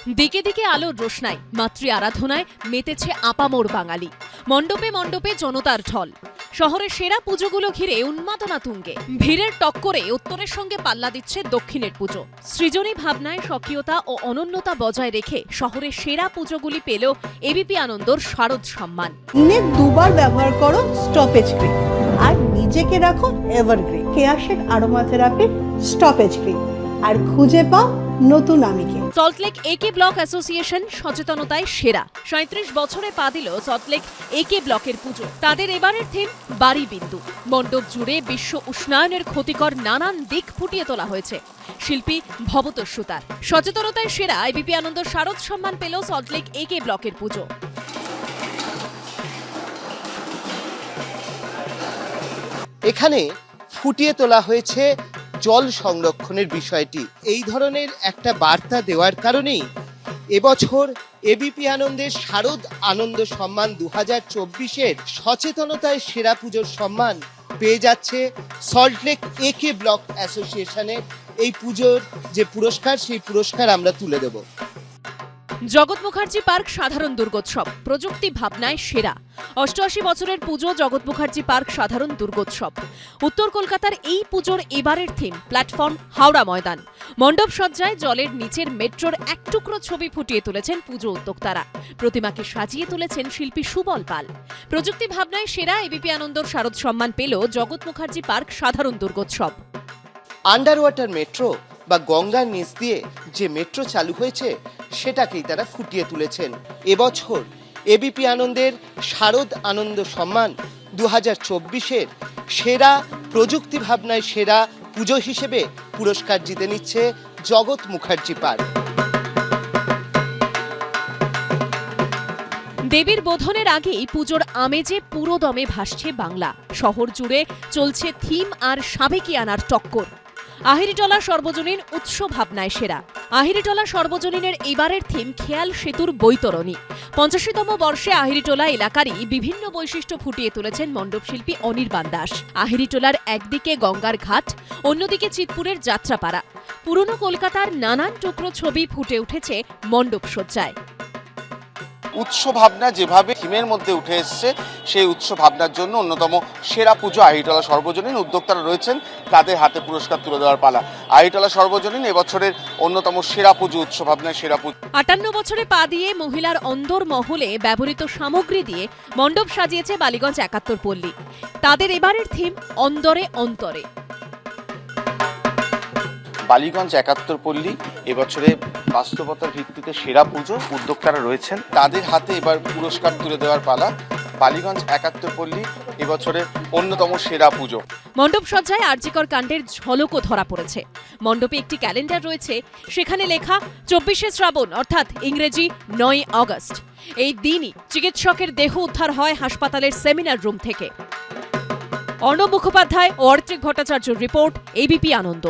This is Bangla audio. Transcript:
দিকে দিকে আলোর রোশনাই, মাতৃ আরাধনায় মেতেছে আপামোর বাঙালি। মণ্ডপে মণ্ডপে জনতার ঢল। শহরের সেরা পুজোগুলো ঘিরে উন্মাদনা তুঙ্গে। ভিড়ের টক্করে উত্তরের সঙ্গে পাল্লা দিচ্ছে দক্ষিণের পুজো। সৃজনী ভাবনায় স্বকীয়তা ও অনন্যতা বজায় রেখে শহরের সেরা পুজোগুলি পেল এবিপি আনন্দর শারদ সম্মান। দিনে দুবার ব্যবহার করো স্টপেজ ক্রিম আর নিজেকে রাখো evergreen. Keya Seth aromatherapy stop age cream আর খুঁজে পাও নতুন আমিকে। সল্টলেক একে ব্লক অ্যাসোসিয়েশন সচেতনতায় সেরা। ৩৭ বছরে পা দিল সল্টলেক একে ব্লকের পুজো। তাদের এবারের থিম বাড়ি বিন্দু। মণ্ডপ জুড়ে বিশ্ব উষ্ণায়নের ক্ষতিকর নানান দিক ফুটিয়ে তোলা হয়েছে শিল্পী ভবতোষ সুতার। সচেতনতায় সেরা এবিপি আনন্দ শারদ সম্মান পেল সল্টলেক একে ব্লকের পুজো। এখানে ফুটিয়ে তোলা হয়েছে জল সংরক্ষণের বিষয়টি। এই ধরনের একটা বার্তা দেওয়ার কারণেই এবছর এবিপি আনন্দের শারদ আনন্দ সম্মান 2024-এর সচেতনতায় সেরা পুজোর সম্মান পেয়ে যাচ্ছে সল্টলেক একে ব্লক অ্যাসোসিয়েশনের। এই পুজোর যে পুরস্কার, সেই পুরস্কার আমরা তুলে দেব। জগৎ মুখার্জি পার্ক সাধারণ দুর্গোৎসব, প্রযুক্তি ভাবনায় সেরা। 88 বছরের পুজো জগৎ মুখার্জি পার্ক সাধারণ দুর্গোৎসব। উত্তর কলকাতার এই পুজোর এবারের থিম প্ল্যাটফর্ম হাওড়া ময়দান। মণ্ডপ সজ্জায় জলের নিচের মেট্রোর এক টুকরো ছবি ফুটিয়ে তুলেছেন পুজো উদ্যোক্তারা। প্রতিমাকে সাজিয়ে তুলেছেন শিল্পী সুবল পাল। প্রযুক্তি ভাবনায় সেরা এবিপি আনন্দর শারদ সম্মান পেল জগৎ মুখার্জি পার্ক সাধারণ দুর্গোৎসব। আন্ডার ওয়াটার মেট্রো বা গঙ্গার নিচ দিয়ে যে মেট্রো চালু হয়েছে সেটাকেই তারা ফুটিয়ে তুলেছেন। এবছর এবিপি আনন্দের শারদ আনন্দ সম্মান 2024-এর সেরা প্রযুক্তি ভাবনায় সেরা পুজো হিসেবে পুরস্কার জিতে নিচ্ছে জগৎ মুখার্জি পার্ক। দেবীর বোধনের আগেই পুজোর আমেজে পুরোদমে ভাসছে বাংলা। শহর জুড়ে চলছে থিম আর সাবেকিয়ানার টক্কর। আহিরিটলা সর্বজনীন উৎস ভাবনায় সেরা। আহিরিটলা সর্বজনীনের এবারের থিম খেয়াল সেতুর বৈতরণী। 85তম বর্ষে আহিরিটোলা এলাকারই বিভিন্ন বৈশিষ্ট্য ফুটিয়ে তুলেছেন মণ্ডপশিল্পী অনির্বাণ দাস। আহিরিটোলার একদিকে গঙ্গার ঘাট, অন্যদিকে চিৎপুরের যাত্রাপাড়া। পুরনো কলকাতার নানান টুকরো ছবি ফুটে উঠেছে মণ্ডপ সজ্জায়। উৎস ভাবনা যেভাবে থিমের মধ্যে উঠে এসছে, সেই উৎস ভাবনার জন্য অন্যতম সেরা পুজো আহিরিটলা সর্বজনীন। উদ্যোক্তারা রয়েছেন, তাদের হাতে পুরস্কার তুলে দেওয়ার পালা। আহিরিটলা সর্বজনীন এবছরের অন্যতম সেরা পুজো, উৎস ভাবনায় সেরা পুজো। 58 বছরে পা দিয়ে মহিলার অন্দর মহলে ব্যবহৃত সামগ্রী দিয়ে মণ্ডপ সাজিয়েছে বালিগঞ্জ 71 পল্লী। তাদের এবারের থিম অন্দরে অন্তরে। বালিগঞ্জ 71 পল্লী এবছরে বাস্তবতার ভিত্তিতে সেরা পুজো। উদ্যোক্তারা রয়েছেন, তাদের হাতে এবার পুরস্কার তুলে দেওয়ার পালা। বালিগঞ্জ 71 পল্লী এবছরের অন্যতম সেরা পুজো। মণ্ডপ সজ্জায় আরজিকর কাণ্ডের ঝলকও ধরা পড়েছে। মণ্ডপে একটি ক্যালেন্ডার রয়েছে, সেখানে লেখা 24শে শ্রাবণ অর্থাৎ ইংরেজি 9 আগস্ট। এই দিনই চিকিৎসকের দেহ উদ্ধার হয় হাসপাতালের সেমিনার রুম থেকে। অর্ণব মুখোপাধ্যায় ও অর্ত্রিক ভট্টাচার্যের রিপোর্ট, এবিপি আনন্দ।